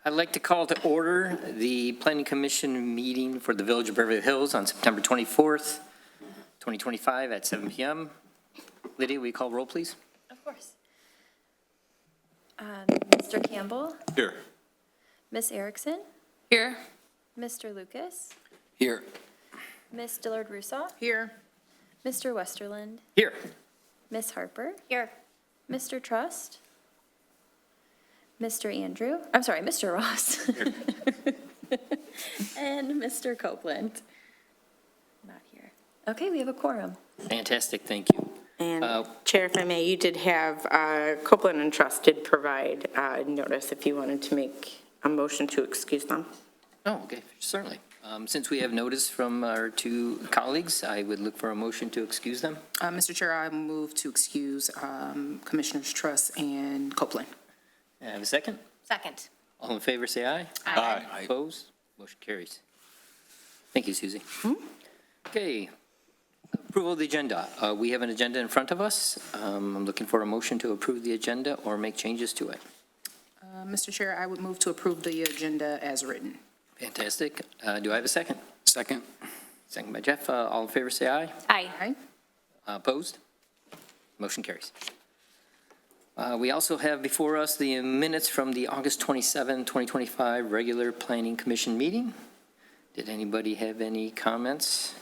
I'd like to call to order the Planning Commission meeting for the Village of Beverly Hills on September 24th, 2025 at 7 p.m. Lydia, will you call roll, please? Of course. Mr. Campbell? Here. Miss Erickson? Here. Mr. Lucas? Here. Miss Dillard-Rousseau? Here. Mr. Westerland? Here. Miss Harper? Here. Mr. Trust? Mr. Ross? And Mr. Copeland? Not here. Okay, we have a quorum. Fantastic, thank you. And Chair, if I may, you did have, Copeland and Trust did provide notice if you wanted to make a motion to excuse them. Oh, okay, certainly. Since we have notice from our two colleagues, I would look for a motion to excuse them. Mr. Chair, I move to excuse Commissioners Truss and Copeland. Have a second? Second. All in favor, say aye. Aye. Opposed? Motion carries. Thank you, Susie. Okay, approval of the agenda. We have an agenda in front of us. I'm looking for a motion to approve the agenda or make changes to it. Mr. Chair, I would move to approve the agenda as written. Fantastic. Do I have a second? Second. Second by Jeff. All in favor, say aye. Aye. Opposed? Motion carries. We also have before us the minutes from the August 27, 2025 regular Planning Commission meeting. Did anybody have any comments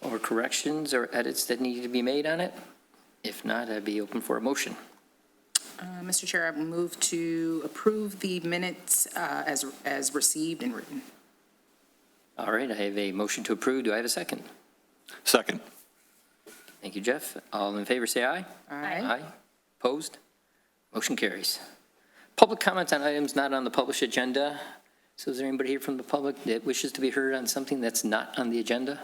or corrections or edits that needed to be made on it? If not, I'd be open for a motion. Mr. Chair, I move to approve the minutes as received and written. All right, I have a motion to approve. Do I have a second? Second. Thank you, Jeff. All in favor, say aye. Aye. Opposed? Motion carries. Public comments on items not on the published agenda. So is there anybody here from the public that wishes to be heard on something that's not on the agenda?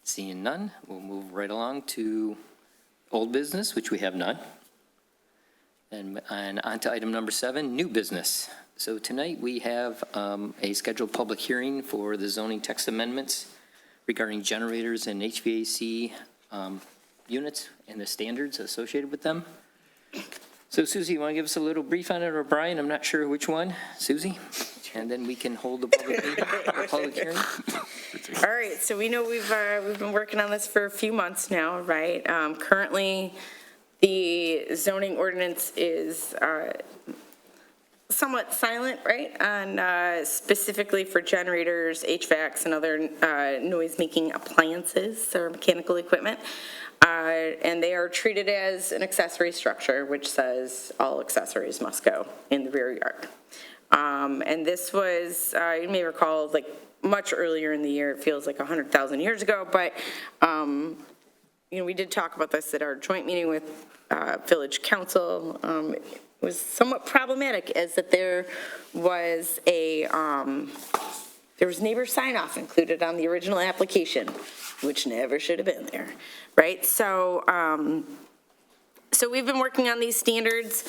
Seeing none, we'll move right along to old business, which we have none. And on to item number 7, new business. So tonight we have a scheduled public hearing for the zoning text amendments regarding generators and HVAC units and the standards associated with them. So Susie, you want to give us a little brief on it, or Brian? I'm not sure which one. Susie? And then we can hold the public meeting, or public hearing. All right, so we know we've been working on this for a few months now, right? Currently, the zoning ordinance is somewhat silent, right, on specifically for generators, HVACs, and other noise-making appliances or mechanical equipment. And they are treated as an accessory structure, which says all accessories must go in the rear yard. And this was, you may recall, like much earlier in the year, it feels like 100,000 years ago, but, we did talk about this at our joint meeting with Village Council. It was somewhat problematic as that there was neighbor sign-off included on the original application, which never should have been there, right? So, so we've been working on these standards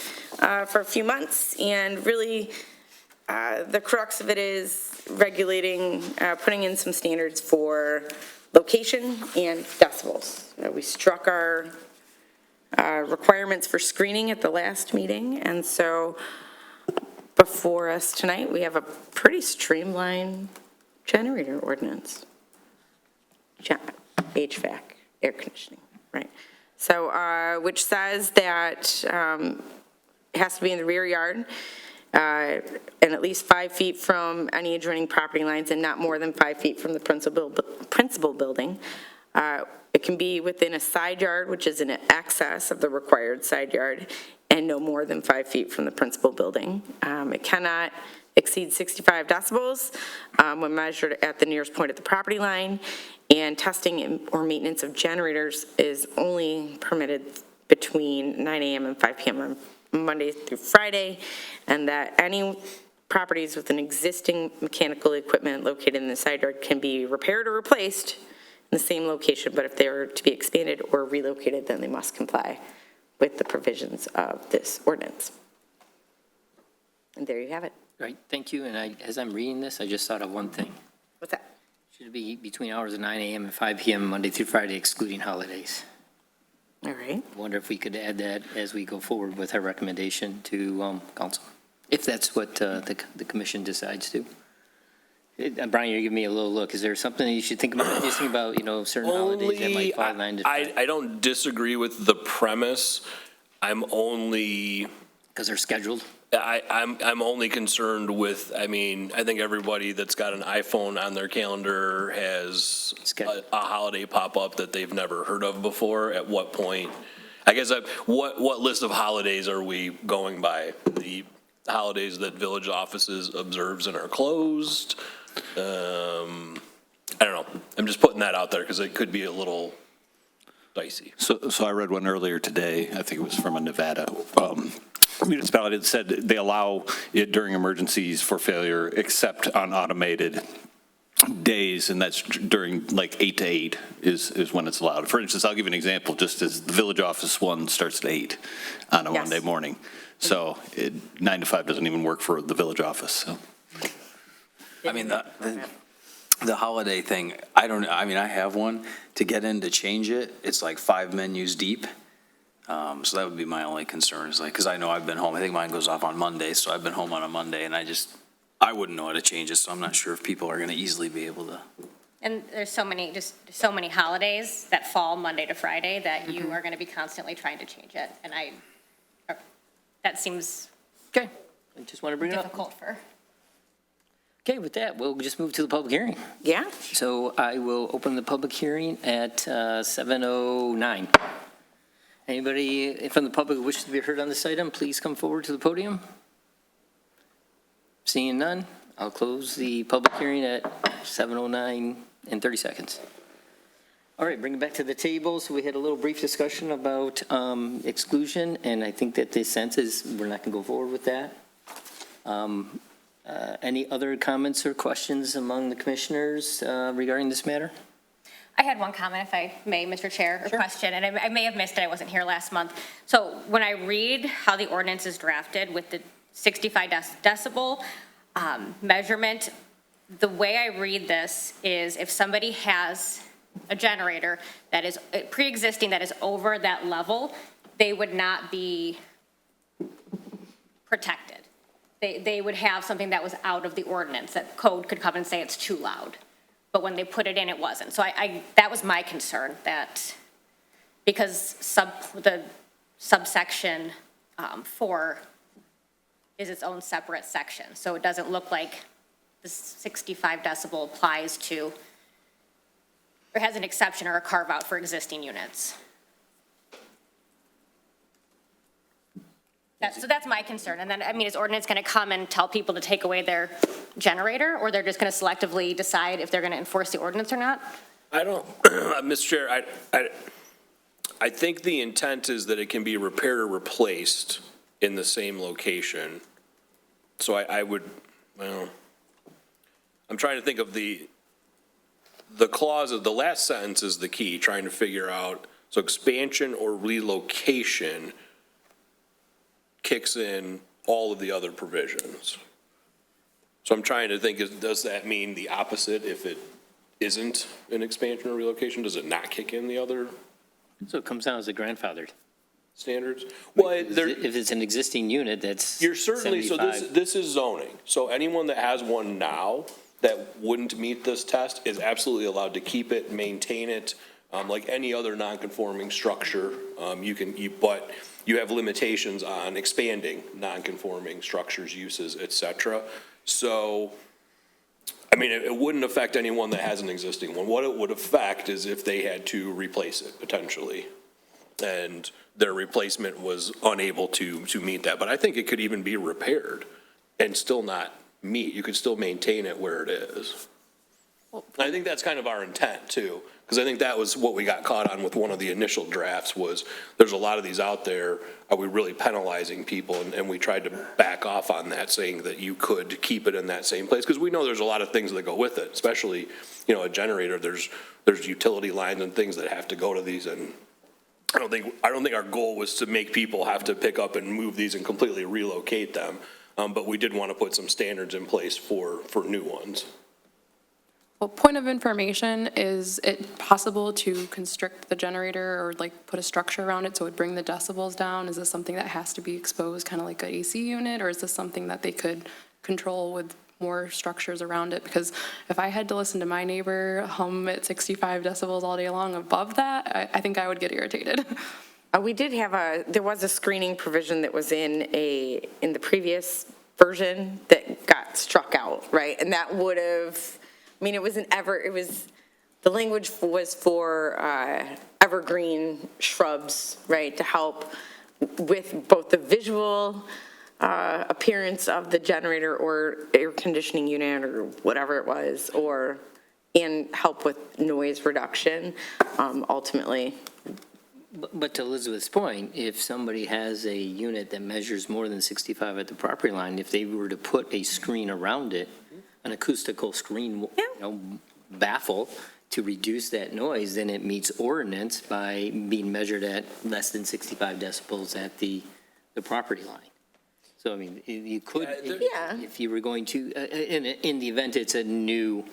for a few months, and really the crux of it is regulating, putting in some standards for location and decibels. We struck our requirements for screening at the last meeting, and so before us tonight, we have a pretty streamlined generator ordinance. HVAC, air conditioning, right? So, which says that it has to be in the rear yard and at least 5 feet from any adjoining property lines and not more than 5 feet from the principal building. It can be within a side yard, which is in excess of the required side yard, and no more than 5 feet from the principal building. It cannot exceed 65 decibels when measured at the nearest point at the property line, and testing or maintenance of generators is only permitted between 9 a.m. and 5 p.m. on Monday through Friday, and that any properties with an existing mechanical equipment located in the side yard can be repaired or replaced in the same location, but if they are to be expanded or relocated, then they must comply with the provisions of this ordinance. And there you have it. Right, thank you. And as I'm reading this, I just thought of one thing. What's that? Should be between hours of 9 a.m. and 5 p.m. Monday through Friday, excluding holidays. All right. I wonder if we could add that as we go forward with our recommendation to council. if that's what the commission decides to. Brian, you're giving me a little look. Is there something that you should think about? Just think about, certain holidays that might fall 9 to 5? I don't disagree with the premise. I'm only, Because they're scheduled? I'm only concerned with, I think everybody that's got an iPhone on their calendar has a holiday pop up that they've never heard of before. At what point? I guess, what list of holidays are we going by? The holidays that village offices observes and are closed? I don't know. I'm just putting that out there because it could be a little dicey. So I read one earlier today, I think it was from a Nevada municipality that said they allow it during emergencies for failure except on automated days, and that's during like 8 to 8 is when it's allowed. For instance, I'll give you an example, just as the village office one starts at 8 on a Yes. Monday morning. So 9 to 5 doesn't even work for the village office, so. I mean, the holiday thing, I have one. To get in to change it, it's like 5 menus deep. So that would be my only concern, is like, because I know I've been home, I think mine goes off on Monday, so I've been home on a Monday, and I wouldn't know how to change it, so I'm not sure if people are going to easily be able to. And there's so many holidays that fall Monday to Friday that you are going to be constantly trying to change it. And that seems Okay, I just want to bring it up. difficult for. Okay, with that, we'll just move to the public hearing. Yeah? So I will open the public hearing at 7:09. Anybody from the public who wishes to be heard on this item, please come forward to the podium. Seeing none, I'll close the public hearing at 7:09 in 30 seconds. All right, bring it back to the table. So we had a little brief discussion about exclusion, and I think that the sense is we're not going to go forward with that. Any other comments or questions among the commissioners regarding this matter? I had one comment, if I may, Mr. Chair, or Sure. question, and I may have missed it, I wasn't here last month. So when I read how the ordinance is drafted with the 65 decibel measurement, the way I read this is if somebody has a generator that is pre-existing, that is over that level, they would not be protected. They would have something that was out of the ordinance, that code could come and say it's too loud. But when they put it in, it wasn't. So that was my concern, that because the subsection 4 is its own separate section. So it doesn't look like the 65 decibel applies to, or has an exception or a carve out for existing units. So that's my concern. And then, is ordinance going to come and tell people to take away their generator, or they're just going to selectively decide if they're going to enforce the ordinance or not? I don't, Mr. Chair, I think the intent is that it can be repaired or replaced in the same location. So I would, well, I'm trying to think of the clause of the last sentence is the key, trying to figure out, so expansion or relocation kicks in all of the other provisions. So I'm trying to think, does that mean the opposite if it isn't an expansion or relocation? Does it not kick in the other So it comes down as a grandfathered. standards? Well, If it's an existing unit, that's you're certainly, so 75. this is zoning. So anyone that has one now that wouldn't meet this test is absolutely allowed to keep it, maintain it, like any other non-conforming structure. But you have limitations on expanding non-conforming structures, uses, et cetera. So, it wouldn't affect anyone that has an existing one. What it would affect is if they had to replace it potentially, and their replacement was unable to meet that. But I think it could even be repaired and still not meet. You could still maintain it where it is. I think that's kind of our intent too, because I think that was what we got caught on with one of the initial drafts was there's a lot of these out there. Are we really penalizing people? And we tried to back off on that, saying that you could keep it in that same place, because we know there's a lot of things that go with it, especially, a generator. There's utility lines and things that have to go to these, and I don't think our goal was to make people have to pick up and move these and completely relocate them. But we did want to put some standards in place for new ones. Well, point of information, is it possible to constrict the generator or like put a structure around it so it would bring the decibels down? Is this something that has to be exposed, kind of like an AC unit, or is this something that they could control with more structures around it? Because if I had to listen to my neighbor hum at 65 decibels all day long above that, I think I would get irritated. We did have there was a screening provision that was in the previous version that got struck out, right? And that would have, I mean, the language was for evergreen shrubs, right? To help with both the visual appearance of the generator or air conditioning unit or whatever it was, and help with noise reduction, ultimately. But to Elizabeth's point, if somebody has a unit that measures more than 65 at the property line, if they were to put a screen around it, an acoustical screen, baffle, to reduce that noise, then it meets ordinance by being measured at less than 65 decibels at the property line. So, I mean, you could, if you were going to, in the event it's a new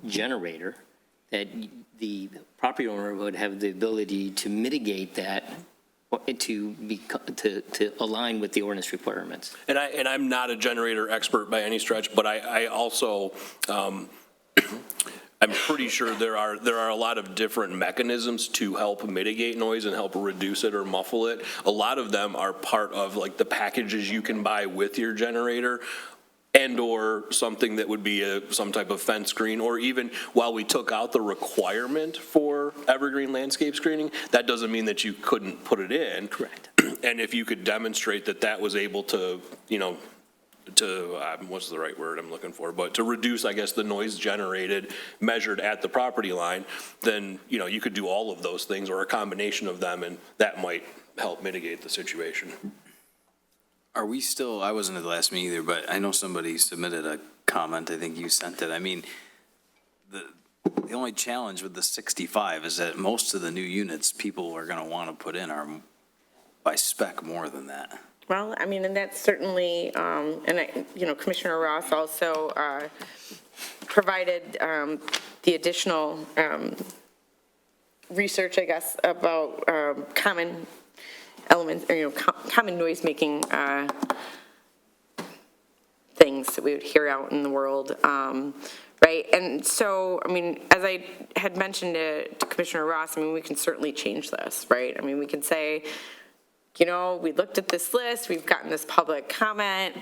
generator, that the property owner would have the ability to mitigate that to align with the ordinance requirements. And I'm not a generator expert by any stretch, but I also, I'm pretty sure there are a lot of different mechanisms to help mitigate noise and help reduce it or muffle it. A lot of them are part of like the packages you can buy with your generator, and/or something that would be some type of fence screen, or even while we took out the requirement for evergreen landscape screening, that doesn't mean that you couldn't put it in. Correct. And if you could demonstrate that that was able to, what's the right word I'm looking for, but to reduce, I guess, the noise generated measured at the property line, then, you could do all of those things or a combination of them, and that might help mitigate the situation. Are we still, I wasn't at the last meeting either, but I know somebody submitted a comment, I think you sent it. I mean, the only challenge with the 65 is that most of the new units people are going to want to put in are by spec more than that. Well, I mean, and that's certainly, Commissioner Ross also provided the additional research, I guess, about common elements, common noise-making things that we would hear out in the world, right? And so, I mean, as I had mentioned to Commissioner Ross, I mean, we can certainly change this, right? I mean, we can say, we looked at this list, we've gotten this public comment,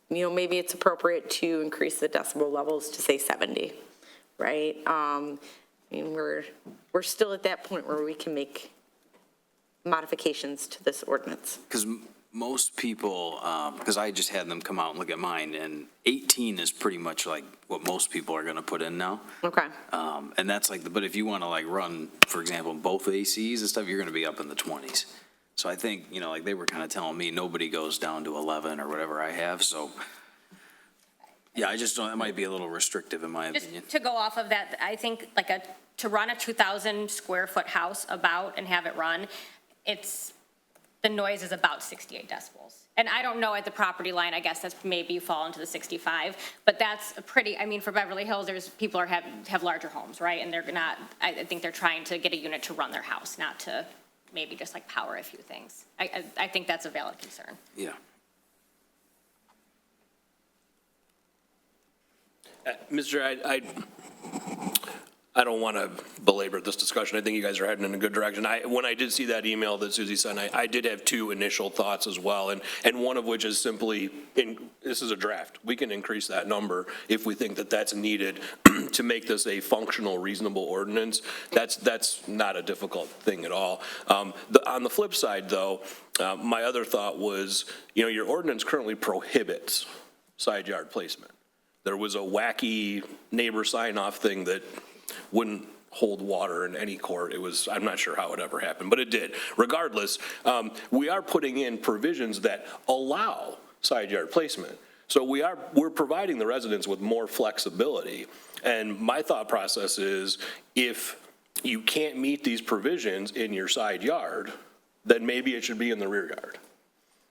maybe it's appropriate to increase the decibel levels to, say, 70, right? I mean, we're still at that point where we can make modifications to this ordinance. Because most people, because I just had them come out and look at mine, and 18 is pretty much like what most people are going to put in now. Okay. And that's like, but if you want to like run, for example, both ACs and stuff, you're going to be up in the 20s. So I think, like they were kind of telling me, nobody goes down to 11 or whatever I have, so. Yeah, I just don't, that might be a little restrictive in my opinion. Just to go off of that, I think to run a 2,000 square foot house and have it run, the noise is about 68 decibels. And I don't know at the property line, I guess that's maybe you fall into the 65, but that's for Beverly Hills, people have larger homes, right? And they're not, I think they're trying to get a unit to run their house, not to maybe just like power a few things. I think that's a valid concern. Yeah. Mr. I don't want to belabor this discussion. I think you guys are heading in a good direction. When I did see that email that Susie sent, I did have two initial thoughts as well, and one of which is simply, this is a draft. We can increase that number if we think that that's needed to make this a functional, reasonable ordinance. That's not a difficult thing at all. On the flip side, though, my other thought was, your ordinance currently prohibits side yard placement. There was a wacky neighbor sign-off thing that wouldn't hold water in any court. I'm not sure how it ever happened, but it did. Regardless, we are putting in provisions that allow side yard placement. So we're providing the residents with more flexibility. And my thought process is, if you can't meet these provisions in your side yard, then maybe it should be in the rear yard.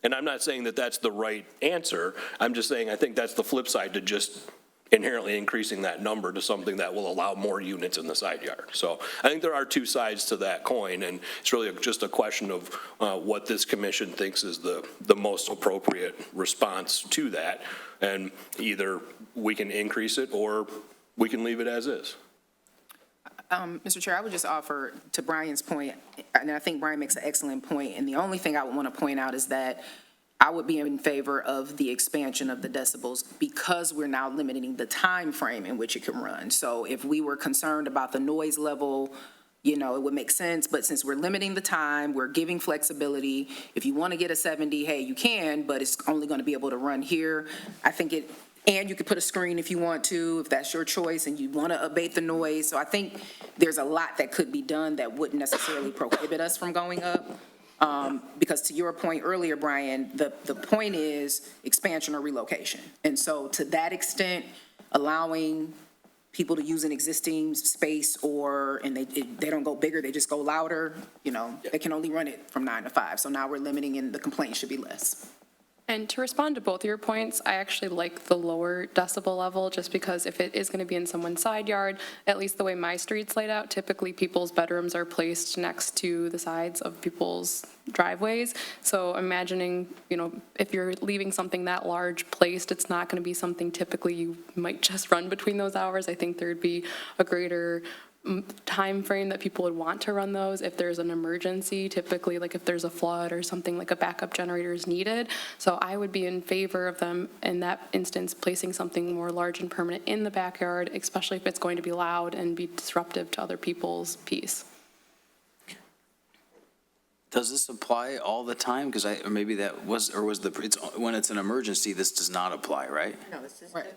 And I'm not saying that that's the right answer. I'm just saying I think that's the flip side to just inherently increasing that number to something that will allow more units in the side yard. So I think there are two sides to that coin, and it's really just a question of what this commission thinks is the most appropriate response to that. And either we can increase it or we can leave it as is. Mr. Chair, I would just offer to Brian's point, and I think Brian makes an excellent point, and the only thing I would want to point out is that I would be in favor of the expansion of the decibels because we're now limiting the time frame in which it can run. So if we were concerned about the noise level, it would make sense, but since we're limiting the time, we're giving flexibility. If you want to get a 70, hey, you can, but it's only going to be able to run here. I think and you could put a screen if you want to, if that's your choice, and you want to abate the noise. So I think there's a lot that could be done that wouldn't necessarily prohibit us from going up. Because to your point earlier, Brian, the point is expansion or relocation. And so to that extent, allowing people to use an existing space and they don't go bigger, they just go louder, they can only run it from 9 to 5. So now we're limiting and the complaint should be less. And to respond to both your points, I actually like the lower decibel level, just because if it is going to be in someone's side yard, at least the way my street's laid out, typically people's bedrooms are placed next to the sides of people's driveways. So imagining, if you're leaving something that large placed, it's not going to be something typically you might just run between those hours. I think there'd be a greater time frame that people would want to run those if there's an emergency, typically like if there's a flood or something, like a backup generator is needed. So I would be in favor of them in that instance placing something more large and permanent in the backyard, especially if it's going to be loud and be disruptive to other people's peace. Does this apply all the time? Because or maybe that was, when it's an emergency, this does not apply, right? No, this is Right.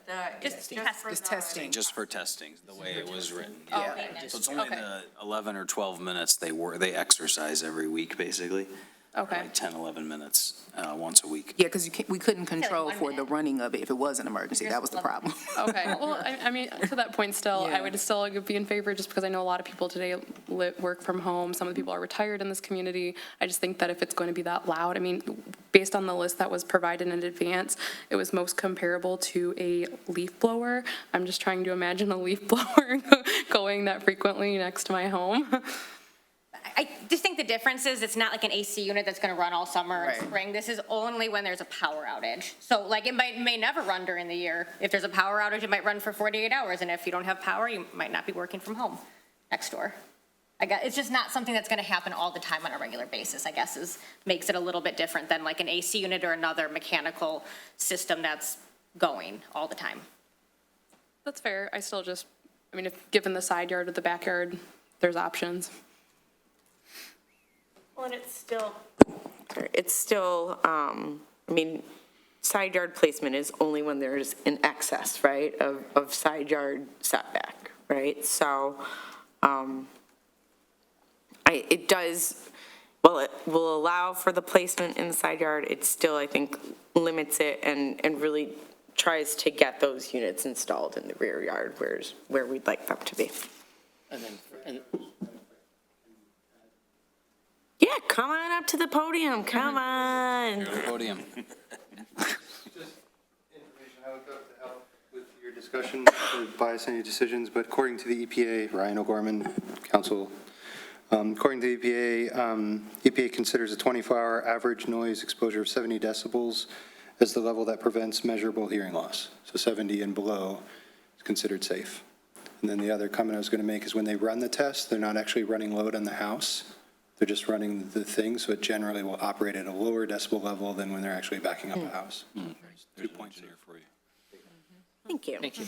Just It's testing. Just for testing, the way it was written. Yeah. So it's only Okay. the 11 or 12 minutes they exercise every week, basically. Okay. Like 10, 11 minutes once a week. Yeah, because we couldn't control 1 for the minute. running of it if it was an emergency. That was the problem. Okay, well, I mean, to that point still, I Yeah. would still be in favor just because I know a lot of people today work from home. Some of the people are retired in this community. I just think that if it's going to be that loud, I mean, based on the list that was provided in advance, it was most comparable to a leaf blower. I'm just trying to imagine a leaf blower going that frequently next to my home. I just think the difference is it's not like an AC unit that's going to run all summer and Right. spring. This is only when there's a power outage. So like it may never run during the year. If there's a power outage, it might run for 48 hours. And if you don't have power, you might not be working from home next door. It's just not something that's going to happen all the time on a regular basis, I guess, makes it a little bit different than like an AC unit or another mechanical system that's going all the time. That's fair. I mean, if given the side yard or the backyard, there's options. Well, and it's still, side yard placement is only when there's an excess, right, of side yard setback, right? So, it does, well, it will allow for the placement in the side yard, it still, I think, limits it and really tries to get those units installed in the rear yard where we'd like them to be. And Yeah, come on up to the podium, come on. Podium. Just information I looked up to help with your discussion or bias any decisions, but according to the EPA, Ryan O'Gorman, counsel, according to the EPA, EPA considers a 24-hour average noise exposure of 70 decibels as the level that prevents measurable hearing loss. So 70 and below is considered safe. And then the other comment I was going to make is when they run the test, they're not actually running load on the house. They're just running the thing, so it generally will operate at a lower decibel level than when they're actually backing up a house. 2 points there for you. Thank you. thank you.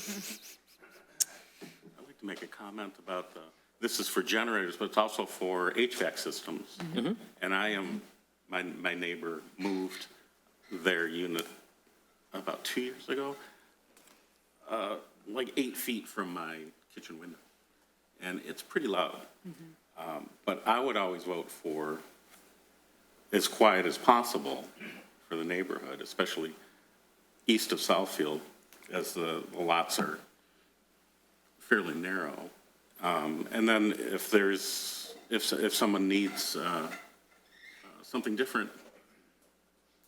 I'd like to make a comment about this is for generators, but it's also for HVAC systems. And my neighbor moved their unit about 2 years ago, like 8 feet from my kitchen window. And it's pretty loud. But I would always vote for as quiet as possible for the neighborhood, especially east of Southfield, as the lots are fairly narrow. And then if someone needs something different,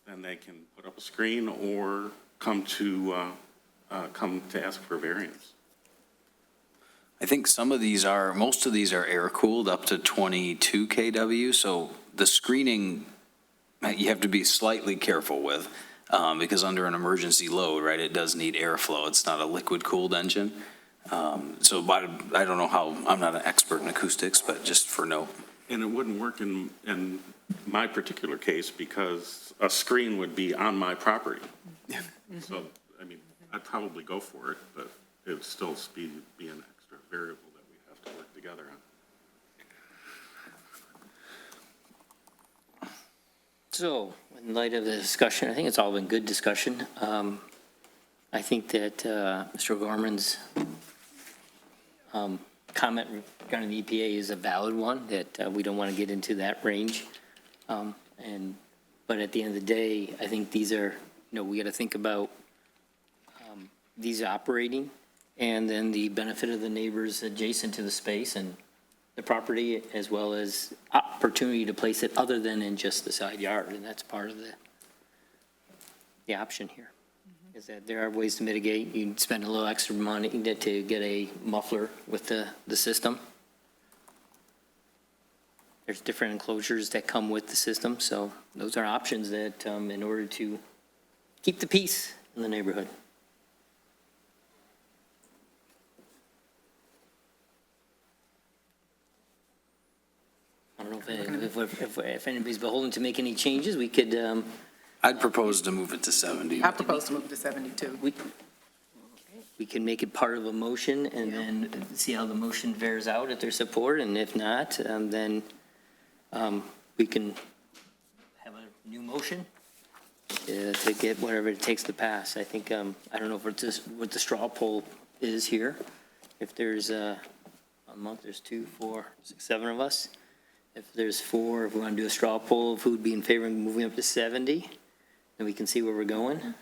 then they can put up a screen or come to come to ask for variance. I think most of these are air-cooled up to 22 kW, so the screening, you have to be slightly careful with, because under an emergency load, right, it does need airflow. It's not a liquid-cooled engine. So I don't know how, I'm not an expert in acoustics, but just for note. And it wouldn't work in my particular case because a screen would be on my property. So, I mean, I'd probably go for it, but it would still be an extra variable that we have to work together on. So, in light of the discussion, I think it's all been good discussion. I think that Mr. Gorman's comment regarding the EPA is a valid one, that we don't want to get into that range. But at the end of the day, I think these are, we got to think about these operating, and then the benefit of the neighbors adjacent to the space and the property, as well as opportunity to place it other than in just the side yard, and that's part of the option here, is that there are ways to mitigate. You can spend a little extra money to get a muffler with the system. There's different enclosures that come with the system, so those are options that, in order to keep the peace in the neighborhood. I don't know if anybody's beholden to make any changes, we could, I'd propose to move it to 70. I propose to move to 72. we can make it part of a motion and then see how the motion bears out, if there's support, and if not, then we can have a new motion to get whatever it takes to pass. I think, I don't know what the straw poll is here. If there's there's 2, 4, 6, 7 of us. If there's 4, if we want to do a straw poll of who would be in favor of moving up to 70, then we can see where we're going.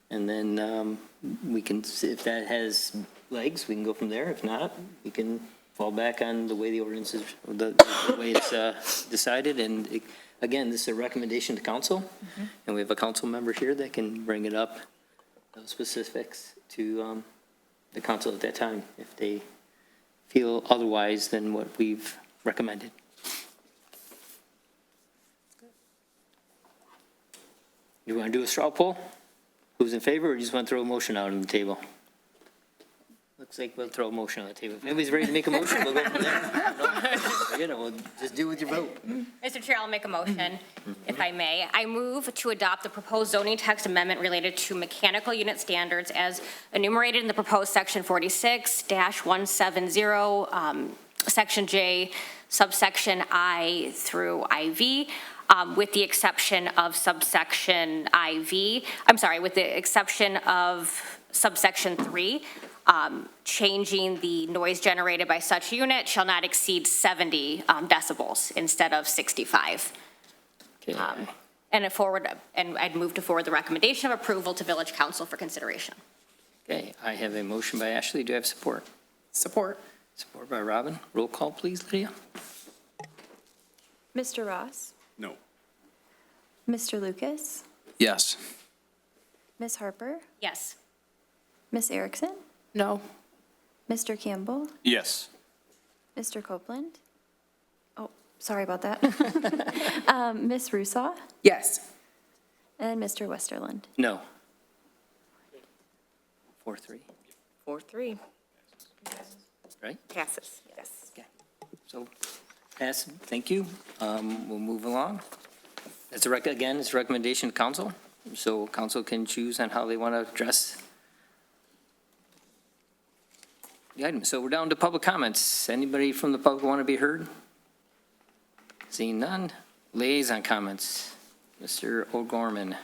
And then we can, if that has legs, we can go from there. If not, we can fall back on the way the ordinance is, the way it's decided. And again, this is a recommendation to council, and we have a council member here that can bring it up, those specifics, to the council at that time, if they feel otherwise than what we've recommended. You want to do a straw poll? Who's in favor, or you just want to throw a motion out on the table? Looks like we'll throw a motion on the table. If anybody's ready to make a motion, we'll go from there. We'll just do with your vote. Mr. Chair, I'll make a motion, if I may. I move to adopt the proposed zoning text amendment related to mechanical unit standards as enumerated in the proposed section 46-170, section J, subsection I through IV, with the exception of subsection IV, with the exception of subsection 3, changing the noise generated by such unit shall not exceed 70 decibels instead of 65. Okay. And I'd move to forward the recommendation of approval to Village Council for consideration. Okay, I have a motion by Ashley. Do I have support? Support. Support by Robin. Roll call, please, Lydia. Mr. Ross? No. Mr. Lucas? Yes. Ms. Harper? Yes. Ms. Erickson? No. Mr. Campbell? Yes. Mr. Copeland? Oh, sorry about that. Ms. Rusaw? Yes. And Mr. Westerland? No. 4-3, 4-3, right? passes, yes. So, pass, thank you. We'll move along. It's again, it's a recommendation to council, so council can choose on how they want to address the item. So we're down to public comments. Anybody from the public want to be heard? Seeing none. Liaison comments. Mr. O'Gorman. I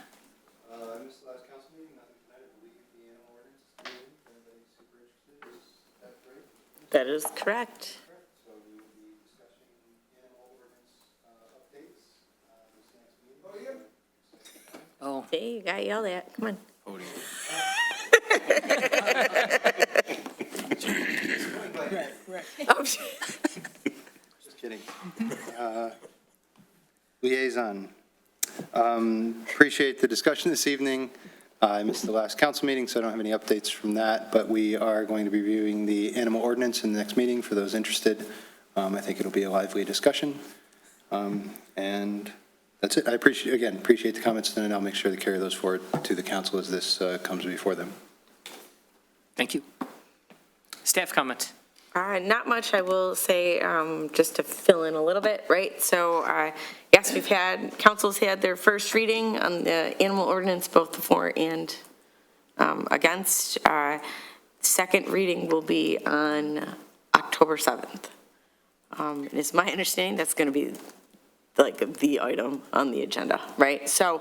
missed the last council meeting, nothing tonight. I believe the animal ordinance is coming in. If anybody's super interested, is that correct? That is correct. So we will be discussing animal ordinance updates this next meeting. Oh, yeah. Oh, Hey, you got yelled at, come on. Oh, Just kidding. Liaison. Appreciate the discussion this evening. I missed the last council meeting, so I don't have any updates from that, but we are going to be reviewing the animal ordinance in the next meeting for those interested. I think it'll be a lively discussion. And that's it. I appreciate the comments, and I'll make sure to carry those forward to the council as this comes before them. Thank you. Staff comment. Not much, I will say, just to fill in a little bit, right? So, yes, council's had their first reading on the animal ordinance, both the for and against. Second reading will be on October 7th. It's my understanding that's going to be like the item on the agenda, right? So,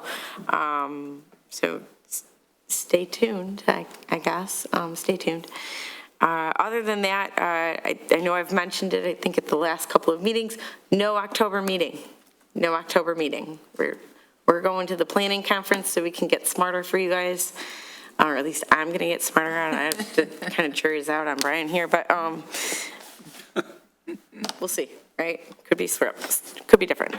stay tuned, I guess, stay tuned. Other than that, I know I've mentioned it, I think at the last couple of meetings, no October meeting. We're going to the planning conference so we can get smarter for you guys, or at least I'm going to get smarter. I have to kind of jury's out on Brian here, but we'll see, right? Could be different.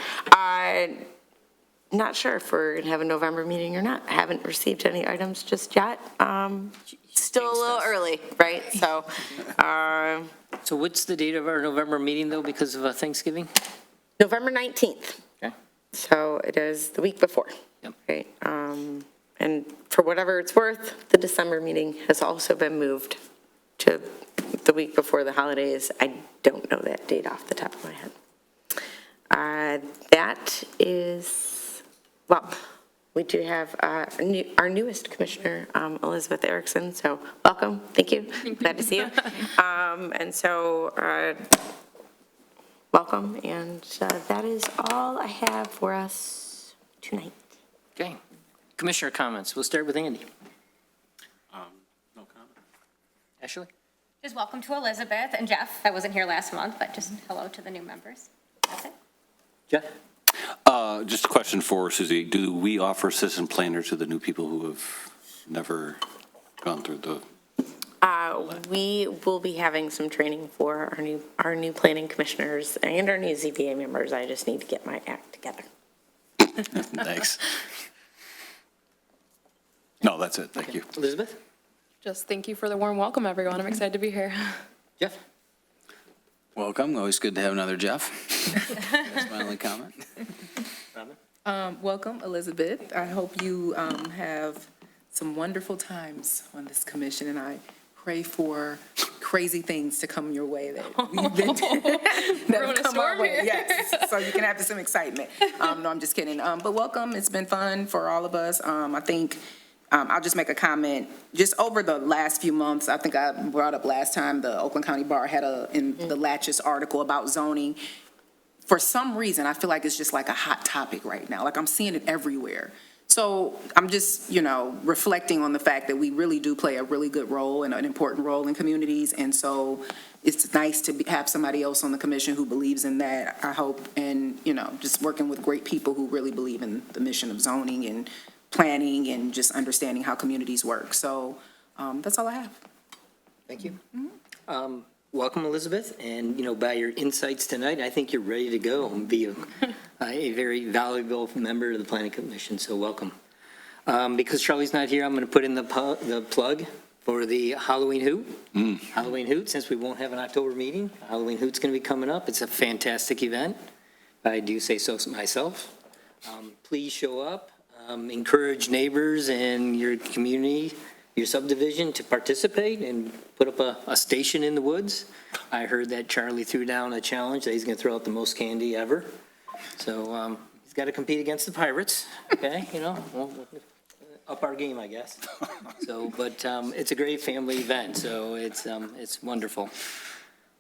Not sure if we're going to have a November meeting or not. I haven't received any items just yet. Still a little early, right? So, So what's the date of our November meeting, though, because of Thanksgiving? November 19th. Okay. So it is the week before. Yep. Right. And for whatever it's worth, the December meeting has also been moved to the week before the holidays. I don't know that date off the top of my head. That is, well, we do have our newest commissioner, Elizabeth Erickson, so welcome, thank you, glad to see you. And so, welcome, and that is all I have for us tonight. Okay. Commissioner comments. We'll start with Andy. No comment. Ashley? Just welcome to Elizabeth and Jeff. I wasn't here last month, but just hello to the new members. That's it. Jeff? Just a question for Susie. Do we offer citizen planner to the new people who have never gone through the? We will be having some training for our new planning commissioners and our new ZBA members. I just need to get my act together. Thanks. No, that's it. Thank you. Elizabeth? Just thank you for the warm welcome, everyone. I'm excited to be here. Jeff? Welcome, always good to have another Jeff. That's my only comment. Welcome, Elizabeth. I hope you have some wonderful times on this commission, and I pray for crazy things to come your way that we've been that have come our way. Yes, so you can have some excitement. No, I'm just kidding. But welcome. It's been fun for all of us. I think I'll just make a comment. Just over the last few months, I think I brought up last time, the Oakland County Bar had in the Latches article about zoning. For some reason, I feel like it's just like a hot topic right now. Like I'm seeing it everywhere. So I'm just, reflecting on the fact that we really do play a really good role and an important role in communities. And so it's nice to have somebody else on the commission who believes in that, I hope. And, just working with great people who really believe in the mission of zoning and planning and just understanding how communities work. So that's all I have. Thank you. Welcome, Elizabeth, and, by your insights tonight, I think you're ready to go and be a very valuable member of the Planning Commission, so welcome. Because Charlie's not here, I'm going to put in the plug for the Halloween Hoot. Halloween Hoot, since we won't have an October meeting, Halloween Hoot's going to be coming up. It's a fantastic event. I do say so myself. Please show up, encourage neighbors and your community, your subdivision to participate and put up a station in the woods. I heard that Charlie threw down a challenge that he's going to throw out the most candy ever. So he's got to compete against the Pirates, okay? We'll up our game, I guess. So, but it's a great family event, so it's wonderful.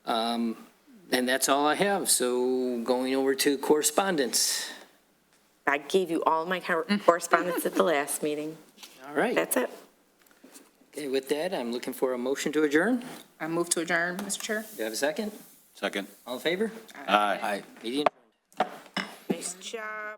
And that's all I have. So going over to correspondence. I gave you all my correspondence at the last meeting. All right. That's it. Okay, with that, I'm looking for a motion to adjourn. I move to adjourn, Mr. Chair. Do you have a second? Second. All in favor? Aye. Meeting adjourned. Nice job.